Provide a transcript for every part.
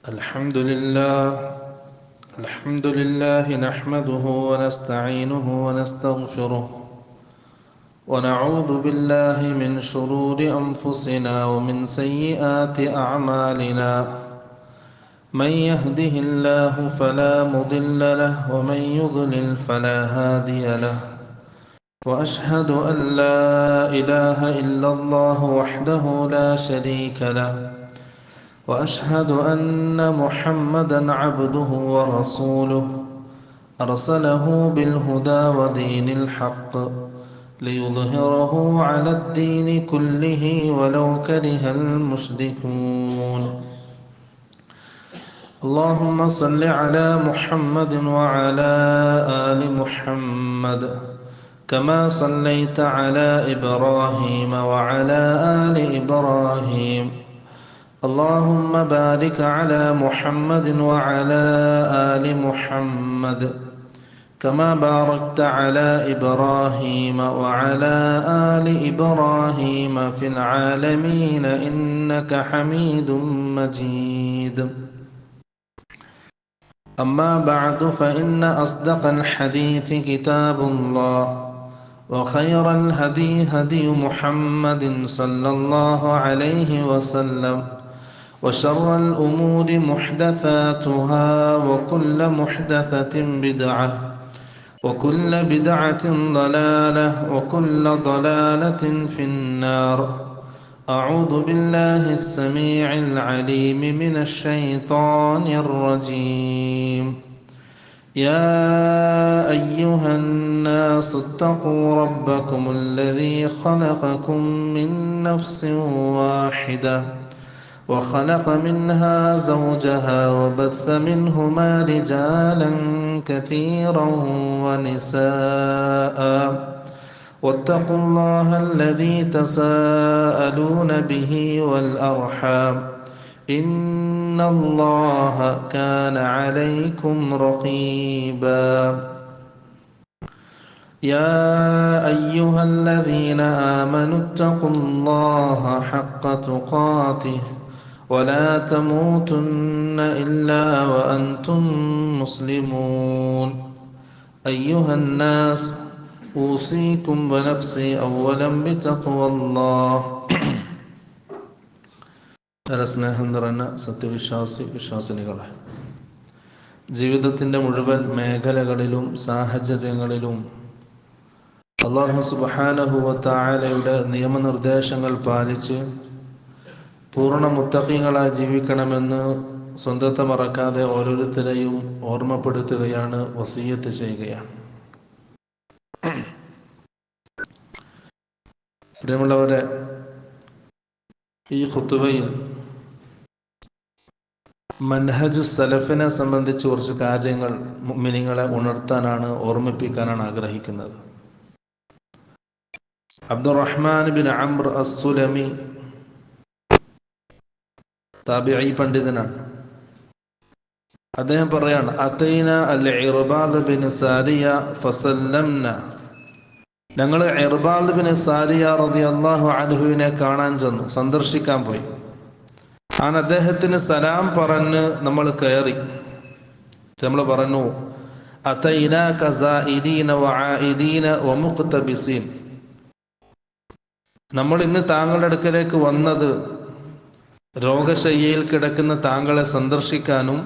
الحمد لله نحمده ونستعينه ونستغفره ونعوذ بالله من شرور أنفسنا ومن سيئات أعمالنا من يهده الله فلا مضل له ومن يضلل فلا هادي له وأشهد أن لا إله إلا الله وحده لا شريك له وأشهد أن محمدًا عبده ورسوله أرسله بالهدى ودين الحق ليظهره على الدين كله ولو كره المشركون اللهم صل على محمد وعلى آل محمد كما صليت على إبراهيم وعلى آل إبراهيم اللهم بارك على محمد وعلى آل محمد كما باركت على إبراهيم وعلى آل إبراهيم في العالمين إنك حميد مجيد أما بعد فإن أصدق الحديث كتاب الله وخير الهدي هدي محمد صلى الله عليه وسلم وشر الأمور محدثاتها وكل محدثة بدعة وكل بدعة ضلالة وكل ضلالة في النار أعوذ بالله السميع العليم من الشيطان الرجيم يا أيها الناس اتقوا ربكم الذي خلقكم من نفس واحدة وخلق منها زوجها وبث منهما رجالا كثيرا ونساء واتقوا الله الذي تساءلون به والأرحام إن الله كان عليكم رقيبا يا أيها الذين آمنوا اتقوا الله حق تقاته ولا تموتن إلا وأنتم مسلمون أيها الناس أوصيكم ونفسي أولا بتقوى الله സ്നേഹം നിറഞ്ഞ വിശ്വാസിനികളെ, ജീവിതത്തിൻ്റെ മുഴുവൻ മേഖലകളിലും സാഹചര്യങ്ങളിലും അല്ലാഹു സുബ്ഹാനഹു വ തആലയുടെ നിയമനിർദ്ദേശങ്ങൾ പാലിച്ച് പൂർണ്ണ മുത്തഖീങ്ങളായി ജീവിക്കണമെന്ന് സ്വന്തത്തെ മറക്കാതെ ഓരോരുത്തരെയും ഓർമ്മപ്പെടുത്തുകയാണ്, വസിയ്യത്ത് ചെയ്യുകയാണ്. പ്രിയമുള്ളവരെ, ഈ ഖുതുബയിൽ മൻഹജു സലഫിനെ സംബന്ധിച്ച് കുറച്ച് കാര്യങ്ങൾ മുഅ്മിനീങ്ങളെ ഉണർത്താനാണ്, ഓർമ്മിപ്പിക്കാനാണ് ആഗ്രഹിക്കുന്നത്. അബ്ദുറഹ്മാൻ ബിൻ അംർ അസ്സുലമി താബിഈ പണ്ഡിതനാണ്. അദ്ദേഹം പറയാണ്, അതൈന അൽ ഇർബാദ് ബിൻ സാരിയ ഫസല്ലംന, ഞങ്ങൾ ഇർബാദ് ബിൻ സാരിയ റളിയല്ലാഹു അൻഹുവിനെ കാണാൻ ചെന്നു, സന്ദർശിക്കാൻ പോയി. അദ്ദേഹത്തിന് സലാം പറഞ്ഞ് നമ്മൾ കയറി. നമ്മൾ പറഞ്ഞു, അതൈനാക സായിദീന വആയിദീന വമുഖ്തബിസീൻ, നമ്മൾ ഇന്ന് താങ്കളുടെ അടുക്കലേക്ക് വന്നത് രോഗശയ്യയിൽ കിടക്കുന്ന താങ്കളെ സന്ദർശിക്കാനും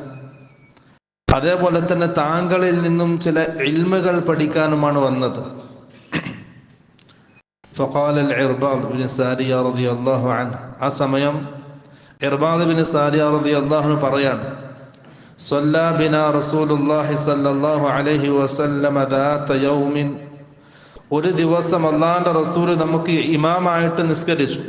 അതേപോലെ തന്നെ താങ്കളിൽ നിന്നും ചില ഇൽമുകൾ പഠിക്കാനുമാണ് വന്നത്. ഫഖാല ഇർബാദ് ബിൻ സാരിയ റളിയല്ലാഹു അൻഹു, ആ സമയം ഇർബാദ് ബിൻ സാരിയ റളിയല്ലാഹു അൻഹു പറയാണ്, സ്വല്ലാ ബിനാ റസൂലുള്ളാഹി സ്വല്ലല്ലാഹു അലൈഹി വസല്ലമ ദാത യൗമിൻ, ഒരു ദിവസം അല്ലാഹുവിന്റെ റസൂൽ നമുക്ക് ഇമാമായിട്ട് നിസ്കരിച്ചു.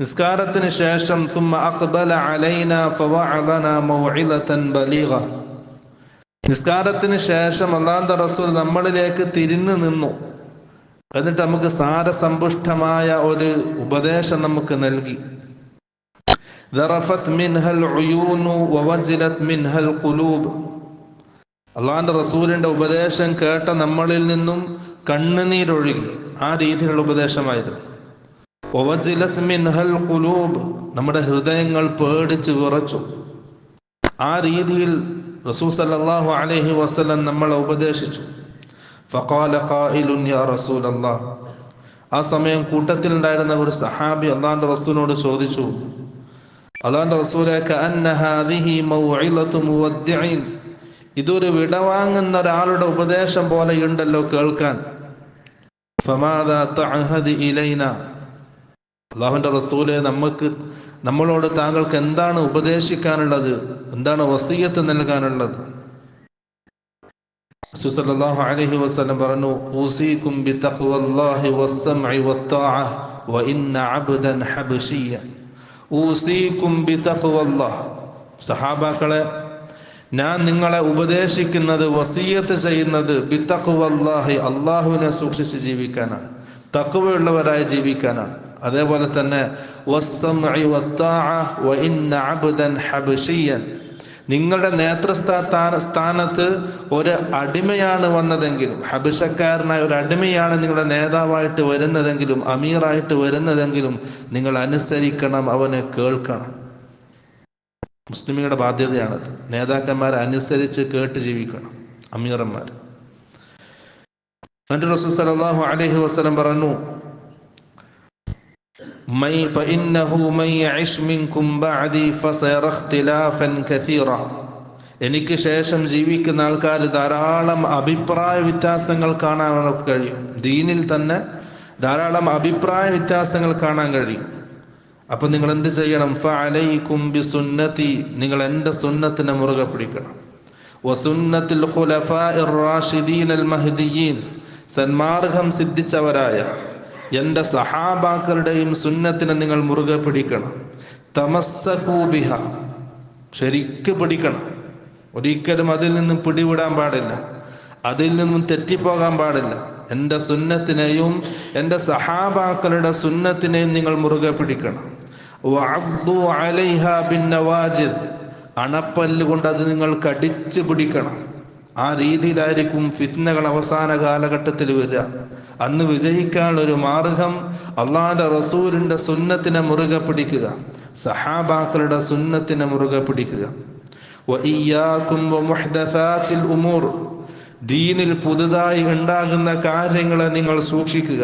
നിസ്കാരത്തിന് ശേഷം ثم أقبل علينا فوعظنا موعظة بليغة, നിസ്കാരത്തിന് ശേഷം അല്ലാഹുവിന്റെ റസൂൽ നമ്മളിലേക്ക് തിരിഞ്ഞു നിന്നു. എന്നിട്ട് നമുക്ക് സാരസമ്പുഷ്ടമായ ഒരു ഉപദേശം നമുക്ക് നൽകി. ذرفت منها العيون ووجلت منها القلوب, അള്ളാഹുവിന്റെ റസൂലിന്റെ ഉപദേശം കേട്ട നമ്മളിൽ നിന്നും കണ്ണുനീരൊഴുകി, ആ രീതിയിലുള്ള ഉപദേശമായിരുന്നു. വവജിലത് മിൻഹൽ ഖുലൂബ്, നമ്മുടെ ഹൃദയങ്ങൾ പേടിച്ച് വിറച്ചു. ആ രീതിയിൽ റസൂൽ സല്ലല്ലാഹു അലൈഹി വസല്ലം നമ്മളെ ഉപദേശിച്ചു. ഫഖാല ഖായിലുൻ യാ റസൂലല്ലാഹ്, ആ സമയം കൂട്ടത്തിലുണ്ടായിരുന്ന ഒരു സഹാബി അല്ലാഹുവിന്റെ റസൂലിനോട് ചോദിച്ചു, അല്ലാഹുവിന്റെ റസൂലേ, കഅന്ന ഹാദിഹി മൗഇലതു മുവദ്ദിഇൻ, ഇതൊരു വിടവാങ്ങുന്ന ഒരാളുടെ ഉപദേശം പോലെയുണ്ടല്ലോ കേൾക്കാൻ. ഫമാദാ തഅഹദി ഇലൈന, അല്ലാഹുവിന്റെ റസൂലേ, നമ്മളോട് താങ്കൾക്ക് എന്താണ് ഉപദേശിക്കാനുള്ളത്, എന്താണ് വസിയത്ത് നൽകാനുള്ളത്? റസൂൽ സല്ലല്ലാഹു അലൈഹി വസല്ലം പറഞ്ഞു, ഊസീകും ബിതഖ്വല്ലാഹി വസ്സംഇ വത്താഅ വഇന്ന അബ്ദൻ ഹബശിയ. ഊസീകും ബിതഖ്വല്ലാഹ്, സഹാബാക്കളെ, ഞാൻ നിങ്ങളെ ഉപദേശിക്കുന്നത്, വസിയത്ത് ചെയ്യുന്നത് ബിതഖ്വല്ലാഹി, അല്ലാഹുവിനെ സൂക്ഷിച്ച് ജീവിക്കാനാണ്, തഖ്വയുള്ളവരായി ജീവിക്കാനാണ്. അതേപോലെ തന്നെ വസ്സംഇ വത്താഅ വഇന്ന അബ്ദൻ ഹബശിയൻ, നിങ്ങളുടെ നേതൃസ്ഥാനത്ത് ഒരു അടിമയാണ് വന്നതെങ്കിലും, ഹബശക്കാരനായ ഒരു അടിമയാണ് നിങ്ങളുടെ നേതാവായിട്ട് വരുന്നതെങ്കിലും, അമീറായിട്ട് വരുന്നതെങ്കിലും നിങ്ങൾ അനുസരിക്കണം, അവനെ കേൾക്കണം. മുസ്ലിമിയുടെ ബാധ്യതയാണത്. നേതാക്കന്മാരെ അനുസരിച്ച് കേട്ട് ജീവിക്കണം, അമീറന്മാർ. റസൂൽ സല്ലല്ലാഹു അലൈഹി വസല്ലം പറഞ്ഞു, എനിക്ക് ശേഷം ജീവിക്കുന്ന ആൾക്കാർ ധാരാളം അഭിപ്രായ വ്യത്യാസങ്ങൾ കാണാൻ കഴിയും. ദീനിൽ തന്നെ ധാരാളം അഭിപ്രായ വ്യത്യാസങ്ങൾ കാണാൻ കഴിയും. അപ്പൊ നിങ്ങൾ എന്ത് ചെയ്യണം? ഫഅലൈകും ബിസുന്നതി, നിങ്ങൾ എൻ്റെ സുന്നത്തിനെ മുറുകെ പിടിക്കണം. വസുന്നത്തുൽ ഖുലഫാഇർ റാഷിദീനൽ മഹ്ദിയീൻ, സന്മാർഗം സിദ്ധിച്ചവരായ എൻ്റെ സഹാബാക്കളുടെയും സുന്നത്തിനെ നിങ്ങൾ മുറുകെ പിടിക്കണം. തമസ്സകൂ ബിഹ, ശരിക്ക് പിടിക്കണം. ഒരിക്കലും അതിൽ നിന്നും പിടിവിടാൻ പാടില്ല, അതിൽ നിന്നും തെറ്റിപ്പോകാൻ പാടില്ല. എൻ്റെ സുന്നത്തിനെയും എൻ്റെ സഹാബാക്കളുടെ സുന്നത്തിനെയും നിങ്ങൾ മുറുകെ പിടിക്കണം. വഅദ്ദു അലൈഹാ ബിന്നവാജിദ്, അണപ്പല്ല് കൊണ്ട് അത് നിങ്ങൾ കടിച്ചു പിടിക്കണം. ആ രീതിയിലായിരിക്കും ഫിത്നകൾ അവസാന കാലഘട്ടത്തിൽ വരിക. അന്ന് വിജയിക്കാനുള്ള ഒരു മാർഗം അള്ളാഹുവിന്റെ റസൂലിന്റെ സുന്നത്തിനെ മുറുകെ പിടിക്കുക, സഹാബാക്കളുടെ സുന്നത്തിനെ മുറുകെ പിടിക്കുക. വഇയ്യാകും വമുഹ്ദസാത്തിൽ ഉമൂർ, ദീനിൽ പുതുതായി ഉണ്ടാകുന്ന കാര്യങ്ങളെ നിങ്ങൾ സൂക്ഷിക്കുക.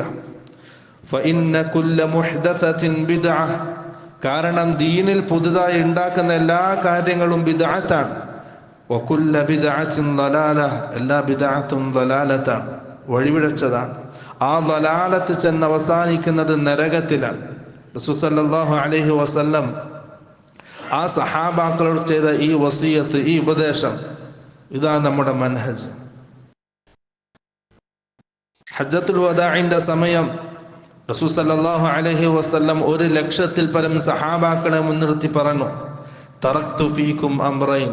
ഫഇന്ന കുല്ല മുഹ്ദസത്തിൻ ബിദ്അ, കാരണം ദീനിൽ പുതുതായി ഉണ്ടാക്കുന്ന എല്ലാ കാര്യങ്ങളും ബിദ്അത്താണ്. വകുല്ല ബിദ്അത്തിൻ ദലാല, എല്ലാ ബിദ്അത്തും ദലാലത്താണ്, വഴിപിഴച്ചതാണ്. ആ ദലാലത്ത് ചെന്ന് അവസാനിക്കുന്നത് നരകത്തിലാണ്. റസൂൽ സല്ലല്ലാഹു അലൈഹി വസല്ലം ആ സഹാബാക്കളോട് ചെയ്ത ഈ വസിയത്ത്, ഈ ഉപദേശം, ഇതാണ് നമ്മുടെ മൻഹജ്. ഹജ്ജത്തുൽ വദാഇന്റെ സമയം റസൂൽ സല്ലല്ലാഹു അലൈഹി വസല്ലം 100,000-ൽ പരം സഹാബാക്കളെ മുൻനിർത്തി പറഞ്ഞു, തറക്തു ഫീക്കും അംറൈൻ,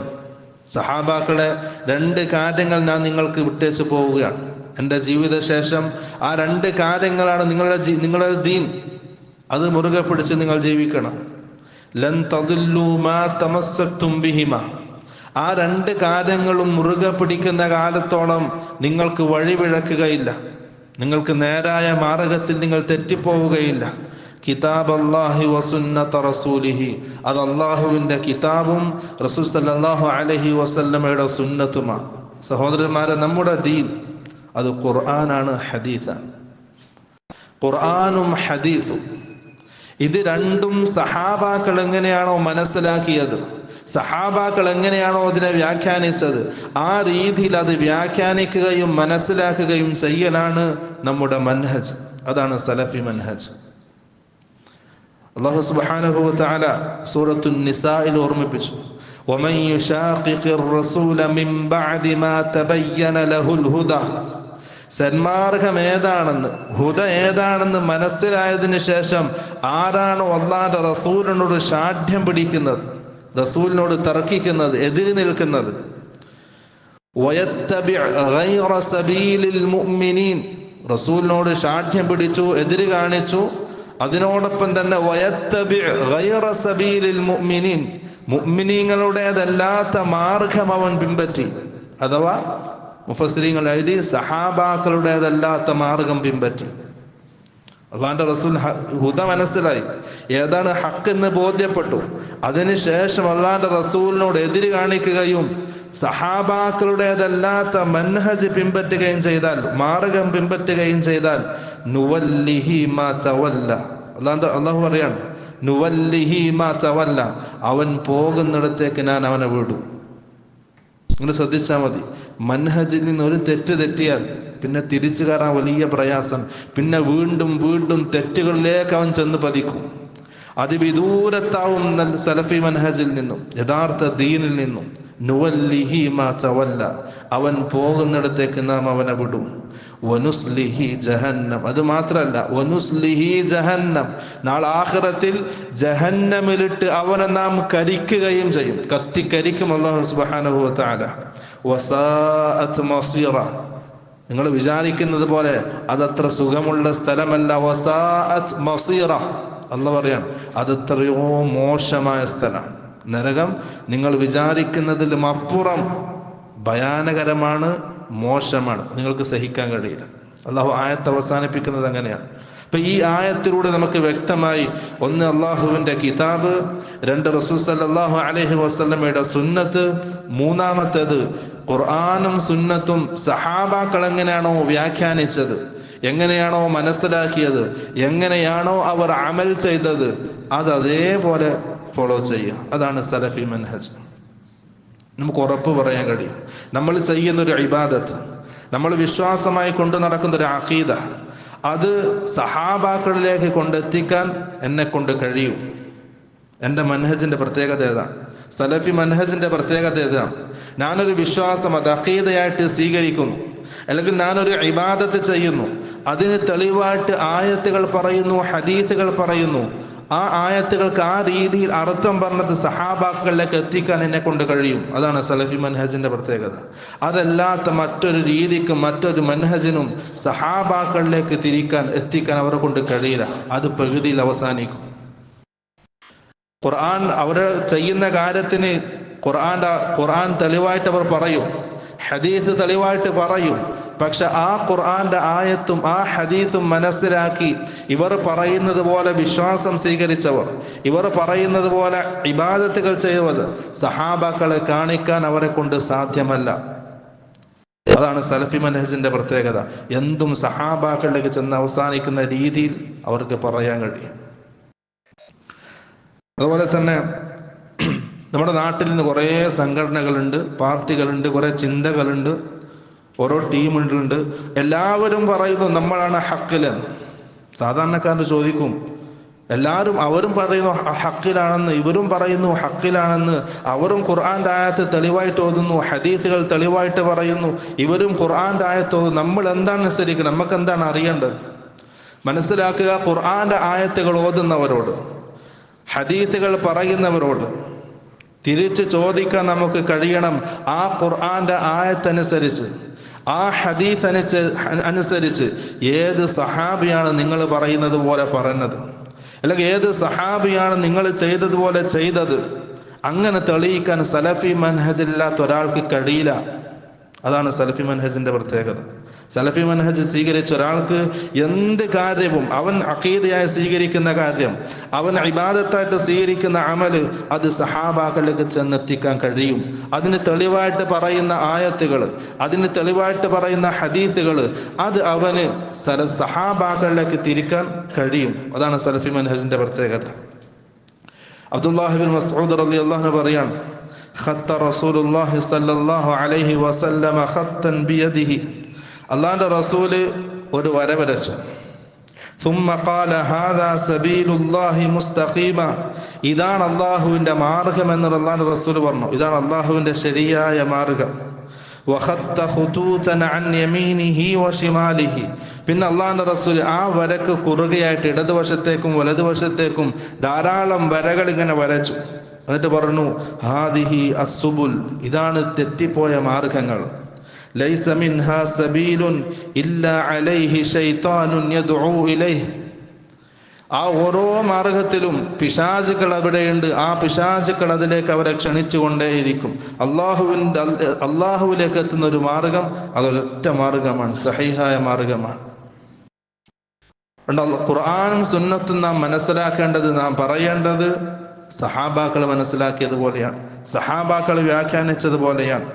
സഹാബാക്കളെ, 2 കാര്യങ്ങൾ ഞാൻ നിങ്ങൾക്ക് വിട്ടേച്ച് പോവുകയാണ്. എൻ്റെ ജീവിതശേഷം ആ 2 കാര്യങ്ങളാണ് നിങ്ങളുടെ ദീൻ. അത് മുറുകെ പിടിച്ച് നിങ്ങൾ ജീവിക്കണം. ലൻ തദില്ലു മാ തമസ്സക്തും ബിഹിമ, ആ 2 കാര്യങ്ങളും മുറുകെ പിടിക്കുന്ന കാലത്തോളം നിങ്ങൾക്ക് വഴിപിഴക്കുകയില്ല, നിങ്ങൾക്ക് നേരായ മാർഗത്തിൽ നിങ്ങൾ തെറ്റിപ്പോവുകയില്ല. കിതാബ് അല്ലാഹി വസുന്നത റസൂലിഹി, അത് അള്ളാഹുവിൻ്റെ കിതാബും റസൂൽ സല്ലല്ലാഹു അലൈഹി വസല്ലമയുടെ സുന്നത്തുമാണ്. സഹോദരന്മാരെ, നമ്മുടെ ദീൻ അത് ഖുർആനാണ്, ഹദീസാണ്. ഖുർആനും ഹദീസും, ഇത് രണ്ടും സഹാബാക്കൾ എങ്ങനെയാണോ മനസ്സിലാക്കിയത്, സഹാബാക്കൾ എങ്ങനെയാണോ അതിനെ വ്യാഖ്യാനിച്ചത്, ആ രീതിയിൽ അത് വ്യാഖ്യാനിക്കുകയും മനസ്സിലാക്കുകയും ചെയ്യലാണ് നമ്മുടെ മൻഹജ്. അതാണ് സലഫി മൻഹജ്. അല്ലാഹു സുബ്ഹാനഹു വ തആല സൂറത്തുൻ നിസായിൽ ഓർമ്മിപ്പിച്ചു, വമൻ യുശാഖിഖിർ റസൂല മിൻ ബഅദി മാ തബയ്യന ലഹുൽ ഹുദാ, സന്മാർഗം ഏതാണെന്ന്, ഹുദ ഏതാണെന്ന് മനസ്സിലായതിനു ശേഷം ആരാണോ അല്ലാഹുവിന്റെ റസൂലിനോട് ശാഠ്യം പിടിക്കുന്നത്, റസൂലിനോട് തർക്കിക്കുന്നത്, എതിര് നിൽക്കുന്നത്, വയത്തബി ഗൈറ സബീലിൽ മുഅ്മിനീൻ, റസൂലിനോട് ശാഠ്യം പിടിച്ചു, എതിര് കാണിച്ചു, അതിനോടൊപ്പം തന്നെ വയത്തബി ഗൈറ സബീലിൽ മുഅ്മിനീൻ, മുഅ്മിനീങ്ങളുടേതല്ലാത്ത മാർഗം അവൻ പിൻപറ്റി, അഥവാ മുഫസ്സിരീങ്ങൾ എഴുതി സഹാബാക്കളുടേതല്ലാത്ത മാർഗം പിൻപറ്റി. അള്ളാന്റെ റസൂൽ ഹുദ മനസ്സിലായി, ഏതാണ് ഹക്ക് എന്ന് ബോധ്യപ്പെട്ടു. അതിനുശേഷം അള്ളാന്റെ റസൂലിനോട് എതിര് കാണിക്കുകയും സഹാബാക്കളുടേതല്ലാത്ത മൻഹജ് പിൻപറ്റുകയും ചെയ്താൽ, മാർഗം പിൻപറ്റുകയും ചെയ്താൽ നുവല്ലിഹി മാ തവല്ല. അള്ളാഹു പറയാണ്, നുവല്ലിഹി മാ തവല്ല, അവൻ പോകുന്നിടത്തേക്ക് ഞാൻ അവനെ വിടും. നിങ്ങൾ ശ്രദ്ധിച്ചാൽ മതി, മൻഹജിൽ നിന്ന് ഒരു തെറ്റ് തെറ്റിയാൽ പിന്നെ തിരിച്ചു കയറാൻ വലിയ പ്രയാസം. പിന്നെ വീണ്ടും വീണ്ടും തെറ്റുകളിലേക്ക് അവൻ ചെന്ന് പതിക്കും. അതിവിദൂരത്താവും സലഫി മൻഹജിൽ നിന്നും, യഥാർത്ഥ ദീനിൽ നിന്നും. നുവല്ലിഹി മാ തവല്ല, അവൻ പോകുന്നിടത്തേക്ക് നാം അവനെ വിടും. വനുസ്ലിഹി ജഹന്നം, അത് മാത്രല്ല, വനുസ്ലിഹി ജഹന്നം, നാളെ ആഖിറത്തിൽ ജഹന്നമിലിട്ട് അവനെ നാം കരിക്കുകയും ചെയ്യും, കത്തിക്കരിക്കും അല്ലാഹു സുബ്ഹാനഹു വ തആല. വസാഅത് മസീറ, നിങ്ങൾ വിചാരിക്കുന്നത് പോലെ അതത്ര സുഖമുള്ള സ്ഥലമല്ല. വസാഅത് മസീറ, അല്ലാഹു പറയാണ്, അതെത്രയോ മോശമായ സ്ഥലമാണ്. നരകം നിങ്ങൾ വിചാരിക്കുന്നതിലും അപ്പുറം ഭയാനകരമാണ്, മോശമാണ്, നിങ്ങൾക്ക് സഹിക്കാൻ കഴിയില്ല. അള്ളാഹു ആയത്ത് അവസാനിപ്പിക്കുന്നത് അങ്ങനെയാണ്. അപ്പൊ ഈ ആയത്തിലൂടെ നമുക്ക് വ്യക്തമായി, ഒന്ന് അള്ളാഹുവിന്റെ കിതാബ്, രണ്ട് റസൂൽ സല്ലല്ലാഹു അലൈഹി വസല്ലമയുടെ സുന്നത്ത്, മൂന്നാമത്തേത് ഖുർആനും സുന്നത്തും സഹാബാക്കൾ എങ്ങനെയാണോ വ്യാഖ്യാനിച്ചത്, എങ്ങനെയാണോ മനസ്സിലാക്കിയത്, എങ്ങനെയാണോ അവർ അമൽ ചെയ്തത്, അത് അതേപോലെ ഫോളോ ചെയ്യുക. അതാണ് സലഫി മൻഹജ്. നമുക്ക് ഉറപ്പ് പറയാൻ കഴിയും, നമ്മൾ ചെയ്യുന്നൊരു ഇബാദത്ത്, നമ്മൾ വിശ്വാസമായി കൊണ്ടു നടക്കുന്നൊരു അഖീദ, അത് സഹാബാക്കളിലേക്ക് കൊണ്ടെത്തിക്കാൻ എന്നെ കൊണ്ട് കഴിയും. എൻ്റെ മൻഹജിൻ്റെ പ്രത്യേകത ഏതാണ്? സലഫി മൻഹജിൻ്റെ പ്രത്യേകത ഏതാണ്? ഞാനൊരു വിശ്വാസം അത് അഖീദയായിട്ട് സ്വീകരിക്കുന്നു, അല്ലെങ്കിൽ ഞാനൊരു ഇബാദത്ത് ചെയ്യുന്നു, അതിന് തെളിവായിട്ട് ആയത്തുകൾ പറയുന്നു, ഹദീസുകൾ പറയുന്നു. ആ ആയത്തുകൾക്ക് ആ രീതിയിൽ അർത്ഥം പറഞ്ഞത് സഹാബാക്കളിലേക്ക് എത്തിക്കാൻ എന്നെ കൊണ്ട് കഴിയും. അതാണ് സലഫി മൻഹജിന്റെ പ്രത്യേകത. അതല്ലാത്ത മറ്റൊരു രീതിക്കും മറ്റൊരു മൻഹജിനും സഹാബാക്കളിലേക്ക് എത്തിക്കാൻ അവരെ കൊണ്ട് കഴിയില്ല. അത് പകുതിയിൽ അവസാനിക്കും. ഖുർആൻ അവർ ചെയ്യുന്ന കാര്യത്തിന് ഖുർആൻ തെളിവായിട്ട് അവർ പറയും, ഹദീസ് തെളിവായിട്ട് പറയും. പക്ഷെ ആ ഖുർആന്റെ ആയത്തും ആ ഹദീസും മനസ്സിലാക്കി ഇവർ പറയുന്നത് പോലെ വിശ്വാസം സ്വീകരിച്ചവർ, ഇവർ പറയുന്നത് പോലെ ഇബാദത്തുകൾ ചെയ്തവർ സഹാബാക്കളെ കാണിക്കാൻ അവരെ കൊണ്ട് സാധ്യമല്ല. അതാണ് സലഫി മൻഹജിന്റെ പ്രത്യേകത. എന്തും സഹാബാക്കളിലേക്ക് ചെന്ന് അവസാനിക്കുന്ന രീതിയിൽ അവർക്ക് പറയാൻ കഴിയും. അതുപോലെ തന്നെ നമ്മുടെ നാട്ടിൽ നിന്ന് കുറേ സംഘടനകളുണ്ട്, പാർട്ടികളുണ്ട്, കുറേ ചിന്തകളുണ്ട്, ഓരോ ടീമുണ്ട്. എല്ലാവരും പറയുന്നു നമ്മളാണ് ഹക്കിലെന്ന്. സാധാരണക്കാരന് ചോദിക്കും, അവരും പറയുന്നു ഹക്കിലാണെന്ന്, ഇവരും പറയുന്നു ഹക്കിലാണെന്ന്. അവരും ഖുർആന്റെ ആയത്ത് തെളിവായിട്ട് ഓതുന്നു, ഹദീസുകൾ തെളിവായിട്ട് പറയുന്നു, ഇവരും ഖുർആന്റെ ആയത്ത് ഓതുന്നു. നമ്മൾ എന്താണ് അനുസരിക്കണം? നമുക്ക് എന്താണ് അറിയേണ്ടത്? മനസ്സിലാക്കുക, ഖുർആന്റെ ആയത്തുകൾ ഓതുന്നവരോട്, ഹദീസുകൾ പറയുന്നവരോട് തിരിച്ച് ചോദിക്കാൻ നമുക്ക് കഴിയണം. ആ ഖുർആന്റെ ആയത്തനുസരിച്ച്, ആ ഹദീസ് അനുസരിച്ച് ഏത് സഹാബിയാണ് നിങ്ങൾ പറയുന്നത് പോലെ പറഞ്ഞത്, അല്ലെങ്കിൽ ഏത് സഹാബിയാണ് നിങ്ങൾ ചെയ്തതുപോലെ ചെയ്തത്? അങ്ങനെ തെളിയിക്കാൻ സലഫി മൻഹജില്ലാത്ത ഒരാൾക്ക് കഴിയില്ല. അതാണ് സലഫി മൻഹജിന്റെ പ്രത്യേകത. സലഫി മൻഹജ് സ്വീകരിച്ച ഒരാൾക്ക് എന്ത് കാര്യവും, അവൻ അഖീദയായി സ്വീകരിക്കുന്ന കാര്യം, അവൻ ഇബാദത്തായിട്ട് സ്വീകരിക്കുന്ന അമല്, അത് സഹാബാക്കളിലേക്ക് ചെന്നെത്തിക്കാൻ കഴിയും. അതിന് തെളിവായിട്ട് പറയുന്ന ആയത്തുകൾ, അതിന് തെളിവായിട്ട് പറയുന്ന ഹദീസുകൾ, അത് അവന് സഹാബാക്കളിലേക്ക് തിരിക്കാൻ കഴിയും. അതാണ് സലഫി മൻഹജിന്റെ പ്രത്യേകത. അബ്ദുല്ലാഹി ബിൻ മസ്ഊദ് റളിയല്ലാഹു അൻഹു പറയാണ്, ഖത്ത റസൂലുള്ളാഹി സ്വല്ലല്ലാഹു അലൈഹി വസല്ലമ ഖത്തൻ ബിയദിഹി, അല്ലാഹുവിന്റെ റസൂല് ഒരു വര വരച്ചു. ثم قال هذا سبيل الله مستقيما, ഇതാണ് അല്ലാഹുവിന്റെ മാർഗ്ഗം എന്ന് അല്ലാഹുവിന്റെ റസൂൽ പറഞ്ഞു. ഇതാണ് അല്ലാഹുവിന്റെ ശരിയായ മാർഗ്ഗം. وخط خطوطا عن يمينه وشماله, പിന്നെ അല്ലാഹുവിന്റെ റസൂൽ ആ വരക്ക് കുറുകയായിട്ട് ഇടതുവശത്തേക്കും വലതുവശത്തേക്കും ധാരാളം വരകൾ ഇങ്ങനെ വരച്ചു. എന്നിട്ട് പറഞ്ഞു, ഹാദിഹി അസ്സുബുൽ, ഇതാണ് തെറ്റിപ്പോയ മാർഗങ്ങൾ. ലൈസ മിൻഹാ സബീലുൻ ഇല്ലാ അലൈഹി ശൈത്താനുൻ യദ്ഉ ഇലൈഹി, ആ ഓരോ മാർഗത്തിലും പിശാചുക്കൾ അവിടെയുണ്ട്. ആ പിശാചുക്കൾ അതിലേക്ക് അവരെ ക്ഷണിച്ചുകൊണ്ടേയിരിക്കും. അള്ളാഹുവിലേക്ക് എത്തുന്ന ഒരു മാർഗം, അതൊരൊറ്റ മാർഗമാണ്, സഹീഹായ മാർഗമാണ്. ഖുർആനും സുന്നത്തും നാം മനസ്സിലാക്കേണ്ടത്, നാം പറയേണ്ടത് സഹാബാക്കൾ മനസ്സിലാക്കിയതുപോലെയാണ്, സഹാബാക്കൾ വ്യാഖ്യാനിച്ചതുപോലെയാണ്.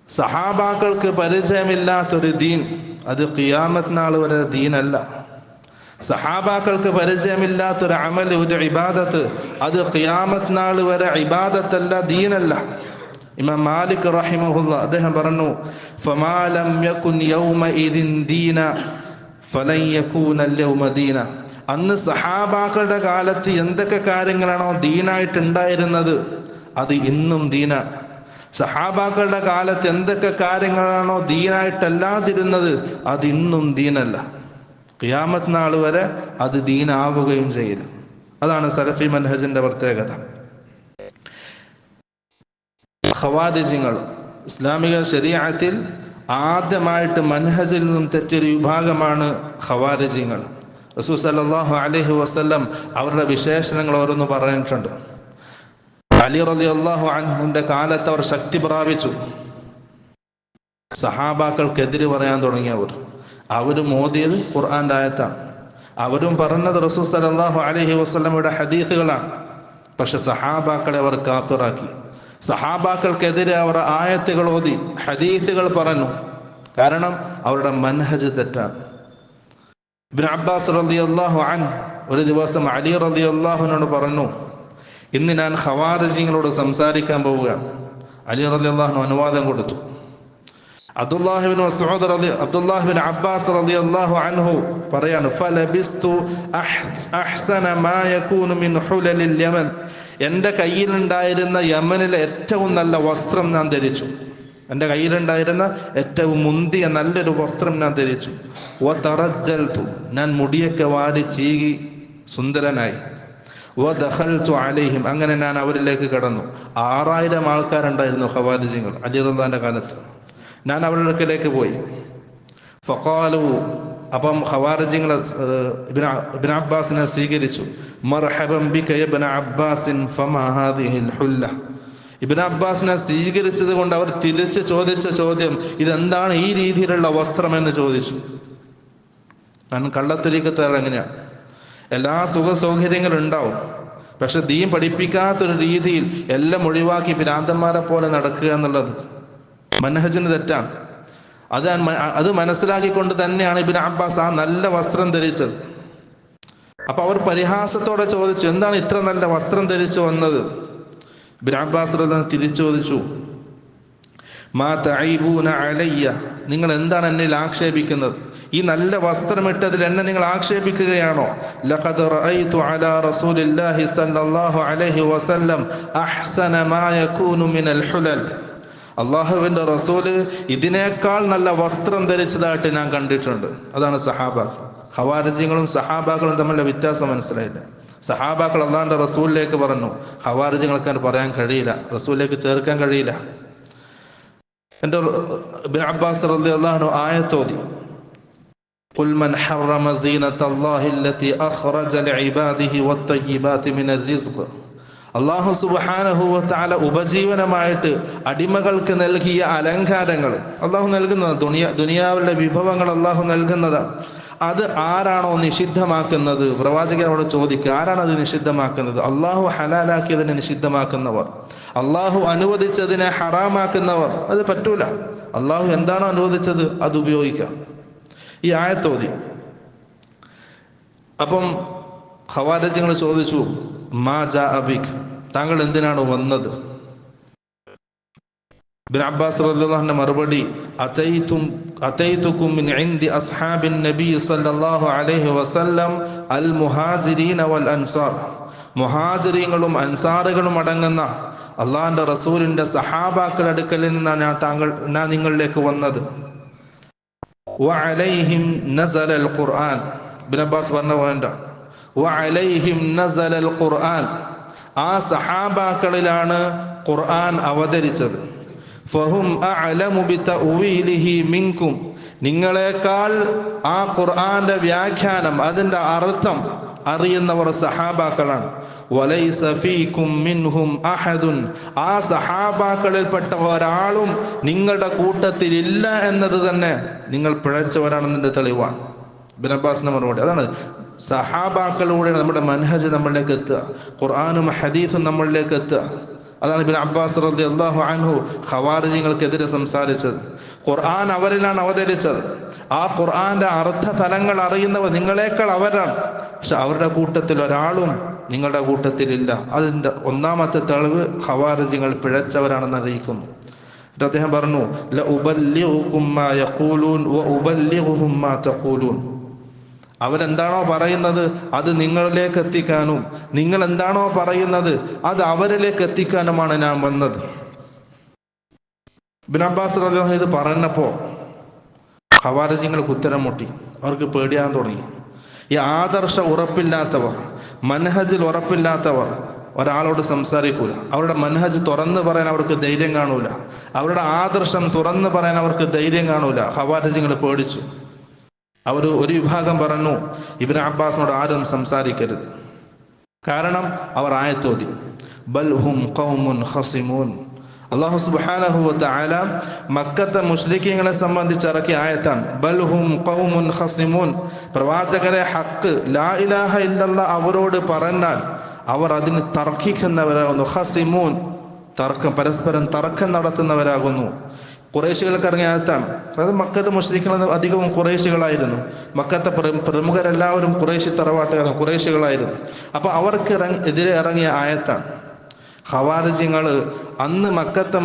സഹാബാക്കൾക്ക് പരിചയമില്ലാത്തൊരു ദീൻ അത് ഖിയാമത്ത് നാൾ വരെ ദീനല്ല. സഹാബാക്കൾക്ക് പരിചയമില്ലാത്തൊരു അമൽ, ഒരു ഇബാദത്ത് അത് ഖിയാമത്ത് നാൾ വരെ ഇബാദത്തല്ല, ദീനല്ല. ഇമാം മാലിക് റഹിമഹുല്ലാ അദ്ദേഹം പറഞ്ഞു, ഫമാ ലം യകുൻ യൗമഇദിൻ ദീന ഫലൻ യകൂന അൽയൗമ ദീന. അന്ന് സഹാബാക്കളുടെ കാലത്ത് എന്തൊക്കെ കാര്യങ്ങളാണോ ദീനായിട്ടുണ്ടായിരുന്നത് അത് ഇന്നും ദീനാണ്. സഹാബാക്കളുടെ കാലത്ത് എന്തൊക്കെ കാര്യങ്ങളാണോ ദീനായിട്ടല്ലാതിരുന്നത് അത് ഇന്നും ദീനല്ല. ഖിയാമത്ത് നാൾ വരെ അത് ദീനാവുകയും ചെയ്യില്ല. അതാണ് സലഫി മൻഹജിന്റെ പ്രത്യേകത. ഖവാരിജികൾ ഇസ്ലാമിക ശരീഅത്തിൽ ആദ്യമായിട്ട് മൻഹജിൽ നിന്നും തെറ്റൊരു വിഭാഗമാണ് ഖവാരിജികൾ. റസൂൽ സല്ലല്ലാഹു അലൈഹി വസല്ലം അവരുടെ വിശേഷണങ്ങൾ ഓരോന്ന് പറഞ്ഞിട്ടുണ്ട്. അലി റളിയല്ലാഹു അൻഹുവിന്റെ കാലത്ത് അവർ ശക്തി പ്രാപിച്ചു. സഹാബാക്കൾക്കെതിരെ പറയാൻ തുടങ്ങിയവർ, അവരും ഓതിയത് ഖുർആന്റെ ആയത്താണ്, അവരും പറഞ്ഞത് റസൂൽ സല്ലല്ലാഹു അലൈഹി വസല്ലമയുടെ ഹദീസുകളാണ്. പക്ഷെ സഹാബാക്കളെ അവർ കാഫിറാക്കി. സഹാബാക്കൾക്കെതിരെ അവർ ആയത്തുകൾ ഓതി, ഹദീസുകൾ പറഞ്ഞു. കാരണം അവരുടെ മൻഹജ് തെറ്റാണ്. ഇബ്നു അബ്ബാസ് റളിയല്ലാഹു അൻഹു ഒരു ദിവസം അലി റളിയല്ലാഹുവിനോട് പറഞ്ഞു, ഇന്ന് ഞാൻ ഖവാരിജികളോട് സംസാരിക്കാൻ പോവുകയാണ്. അലി റളിയല്ലാഹു അൻഹു അനുവാദം കൊടുത്തു. അബ്ദുല്ലാഹിബ്നു അബ്ബാസ് റളിയല്ലാഹു അൻഹു പറയാണ്, ഫലബിസ്തു അഹ്സന മാ യകൂനു മിൻ ഹുലലിൽ യമൻ. എൻ്റെ കയ്യിലുണ്ടായിരുന്ന യമനിലെ ഏറ്റവും നല്ല വസ്ത്രം ഞാൻ ധരിച്ചു. എൻ്റെ കയ്യിലുണ്ടായിരുന്ന ഏറ്റവും മുന്തിയ നല്ലൊരു വസ്ത്രം ഞാൻ ധരിച്ചു. വതറജ്ജൽതു, ഞാൻ മുടിയൊക്കെ വാരി ചീകി സുന്ദരനായി. വദഖൽതു അലൈഹിം, അങ്ങനെ ഞാൻ അവരിലേക്ക് കടന്നു. 6000 ആൾക്കാരുണ്ടായിരുന്നു ഖവാരിജികൾ അലി റളിയല്ലാഹുവിന്റെ കാലത്ത്. ഞാൻ അവരുടെ അടുക്കലേക്ക് പോയി. ഫഖാലു, അപ്പം ഖവാരിജികൾ ഇബ്നു അബ്ബാസിനെ സ്വീകരിച്ചു. മർഹബൻ ബിക ഇബ്നു അബ്ബാസിൻ ഫമാ ഹാദിഹിൽ ഹുല്ല. ഇബ്നു അബ്ബാസിനെ സ്വീകരിച്ചത് കൊണ്ട് അവർ തിരിച്ച് ചോദിച്ച ചോദ്യം, ഇതെന്താണ് ഈ രീതിയിലുള്ള വസ്ത്രം എന്ന് ചോദിച്ചു. കാരണം കള്ളത്തൊരീക്കത്താർ എങ്ങനെയാണ്, എല്ലാ സുഖ സൗകര്യങ്ങളും ഉണ്ടാവും, പക്ഷെ ദീൻ പഠിപ്പിക്കാത്തൊരു രീതിയിൽ എല്ലാം ഒഴിവാക്കി ഭ്രാന്തന്മാരെ പോലെ നടക്കുക എന്നുള്ളത് മൻഹജിന് തെറ്റാണ്. അത് മനസ്സിലാക്കിക്കൊണ്ട് തന്നെയാണ് ഇബ്നു അബ്ബാസ് ആ നല്ല വസ്ത്രം ധരിച്ചത്. അപ്പൊ അവർ പരിഹാസത്തോടെ ചോദിച്ചു, എന്താണ് ഇത്ര നല്ല വസ്ത്രം ധരിച്ചു വന്നത്? ഇബ്നു അബ്ബാസ് തിരിച്ചു ചോദിച്ചു, മാ തഈബൂന അലയ്യ, നിങ്ങൾ എന്താണ് എന്നിൽ ആക്ഷേപിക്കുന്നത്? ഈ നല്ല വസ്ത്രമിട്ടതിൽ എന്നെ നിങ്ങൾ ആക്ഷേപിക്കുകയാണോ? ലഖദ് റഅയ്തു അലാ റസൂലില്ലാഹി സ്വല്ലല്ലാഹു അലൈഹി വസല്ലം അഹ്സന മാ യകൂനു മിനൽ ഹുലൽ. അള്ളാഹുവിന്റെ റസൂല് ഇതിനേക്കാൾ നല്ല വസ്ത്രം ധരിച്ചതായിട്ട് ഞാൻ കണ്ടിട്ടുണ്ട്. അതാണ് സഹാബാക്കൾ. ഖവാരിജികളും സഹാബാക്കളും തമ്മിലുള്ള വ്യത്യാസം മനസ്സിലായില്ല. സഹാബാക്കൾ അള്ളാഹിന്റെ റസൂലിലേക്ക് പറഞ്ഞു, ഖവാരിജികൾക്ക് അത് പറയാൻ കഴിയില്ല, റസൂലിലേക്ക് ചേർക്കാൻ കഴിയില്ല. എൻ്റെ ഇബ്നു അബ്ബാസ് റളിയല്ലാഹു അൻഹു ആയത്തോതി, ഖുൽ മൻ ഹറമ സീനത്തല്ലാഹി അല്ലതി അഖ്റജ ലിഇബാദിഹി വത്തയ്യിബാതി മിനർ റിസ്ഖ്. അല്ലാഹു സുബ്ഹാനഹു വ തആല ഉപജീവനമായിട്ട് അടിമകൾക്ക് നൽകിയ അലങ്കാരങ്ങൾ അല്ലാഹു നൽകുന്നതാണ്. ദുനിയാവിലെ വിഭവങ്ങൾ അല്ലാഹു നൽകുന്നതാണ്. അത് ആരാണോ നിഷിദ്ധമാക്കുന്നത്? പ്രവാചകനോട് ചോദിക്കുക, ആരാണ് അത് നിഷിദ്ധമാക്കുന്നത്? അല്ലാഹു ഹലാലാക്കിയതിനെ നിഷിദ്ധമാക്കുന്നവർ, അല്ലാഹു അനുവദിച്ചതിനെ ഹറാമാക്കുന്നവർ. അത് പറ്റൂല. അല്ലാഹു എന്താണോ അനുവദിച്ചത് അത് ഉപയോഗിക്കാം. ഈ ആയത്തോതി. അപ്പം ഖവാരിജികൾ ചോദിച്ചു, മാ ജാഅ ബിക്, താങ്കൾ എന്തിനാണ് വന്നത്? ഇബ്നു അബ്ബാസ് റളിയല്ലാഹു അൻഹു മറുപടി, അതൈതുകും മിൻ ഇൻദി അസ്ഹാബിൻ നബി സല്ലല്ലാഹു അലൈഹി വസല്ലം അൽ മുഹാജിരീന വൽ അൻസാർ. മുഹാജിരീങ്ങളും അൻസാറുകളും അടങ്ങുന്ന അള്ളാഹിന്റെ റസൂലിന്റെ സഹാബാക്കളുടെ അടുക്കൽ നിന്നാണ് ഞാൻ നിങ്ങളിലേക്ക് വന്നത്. വഅലൈഹിം നസലൽ ഖുർആൻ. ഇബ്നു അബ്ബാസ് പറഞ്ഞ പോയിന്റ്, വഅലൈഹിം നസലൽ ഖുർആൻ. ആ സഹാബാക്കളിലാണ് ഖുർആൻ അവതരിച്ചത്. ഫഹും അഅലമു ബിതഅവീലിഹി മിൻകും. നിങ്ങളെക്കാൾ ആ ഖുർആന്റെ വ്യാഖ്യാനം, അതിന്റെ അർത്ഥം അറിയുന്നവർ സഹാബാക്കളാണ്. വലൈസ ഫീകും മിൻഹും അഹദുൻ. ആ സഹാബാക്കളിൽപ്പെട്ട ഒരാളും നിങ്ങളുടെ കൂട്ടത്തിൽ ഇല്ല എന്നത് തന്നെ നിങ്ങൾ പിഴച്ചവരാണെന്നതിന്റെ തെളിവാണ്. ഇബ്നു അബ്ബാസിന്റെ മറുപടി അതാണ്. സഹാബാക്കളിലൂടെ നമ്മുടെ മൻഹജ് നമ്മളിലേക്ക് എത്തുക, ഖുർആനും ഹദീസും നമ്മളിലേക്ക് എത്തുക. അതാണ് ഇബ്നു അബ്ബാസ് റളിയല്ലാഹു അൻഹു ഖവാരിജികൾക്കെതിരെ സംസാരിച്ചത്. ഖുർആൻ അവരിലാണ് അവതരിച്ചത്. ആ ഖുർആന്റെ അർത്ഥ തലങ്ങൾ അറിയുന്നവർ നിങ്ങളെക്കാൾ അവരാണ്. പക്ഷെ അവരുടെ കൂട്ടത്തിൽ ഒരാളും നിങ്ങളുടെ കൂട്ടത്തിലില്ല. അതിൻ്റെ ഒന്നാമത്തെ തെളിവ് ഖവാരിജികൾ പിഴച്ചവരാണെന്ന് അറിയിക്കുന്നു. എന്നിട്ട് അദ്ദേഹം പറഞ്ഞു, ലഉബല്ലിഗുകും മാ യഖൂലൂൻ വഉബല്ലിഗുഹും മാ തഖൂലൂൻ. അവരെന്താണോ പറയുന്നത് അത് നിങ്ങളിലേക്ക് എത്തിക്കാനും നിങ്ങൾ എന്താണോ പറയുന്നത് അത് അവരിലേക്ക് എത്തിക്കാനുമാണ് ഞാൻ വന്നത്. ഇബ്നു അബ്ബാസ് റളിയല്ലാഹു അൻഹു ഇത് പറഞ്ഞപ്പോൾ ഖവാരിജിങ്ങൾക്ക് ഉത്തരം മുട്ടി. അവർക്ക് പേടിയാൻ തുടങ്ങി. ഈ ആദർശ ഉറപ്പില്ലാത്തവർ, മൻഹജിൽ ഉറപ്പില്ലാത്തവർ ഒരാളോട് സംസാരിക്കൂല. അവരുടെ മൻഹജ് തുറന്നു പറയാൻ അവർക്ക് ധൈര്യം കാണൂല. അവരുടെ ആദർശം തുറന്നു പറയാൻ അവർക്ക് ധൈര്യം കാണൂല. ഖവാരിജികൾ പേടിച്ചു. ഒരു വിഭാഗം പറഞ്ഞു, ഇബ്നു അബ്ബാസിനോട് ആരും സംസാരിക്കരുത്. കാരണം അവർ ആയത്തോതി, ബൽ ഹും ഖൗമുൻ ഖസിമൂൻ. അല്ലാഹു സുബ്ഹാനഹു വ തആല മക്കത്തെ മുശ്രിക്കീങ്ങളെ സംബന്ധിച്ച് ഇറക്കിയ ആയത്താണ് ബൽ ഹും ഖൗമുൻ ഖസിമൂൻ. പ്രവാചകരെ ഹക്ക് ലാ ഇലാഹ ഇല്ലല്ലാഹ് അവരോട് പറഞ്ഞാൽ അവർ അതിന് തർക്കിക്കുന്നവരാകുന്നു. ഖസിമൂൻ, പരസ്പരം തർക്കം നടത്തുന്നവരാകുന്നു. ഖുറൈശികൾക്ക് ഇറങ്ങിയ ആയത്താണ്. അതായത് മക്കത്തെ മുശ്രിക്കുകൾ അധികവും ഖുറൈശികളായിരുന്നു. മക്കത്തെ പ്രമുഖരെല്ലാവരും ഖുറൈശി തറവാട്ടുകാരും ഖുറൈശികളായിരുന്നു. അപ്പോൾ അവർക്ക് എതിരെ ഇറങ്ങിയ ആയത്താണ്. ഖവാരിജികൾ അന്ന് മക്കത്തെ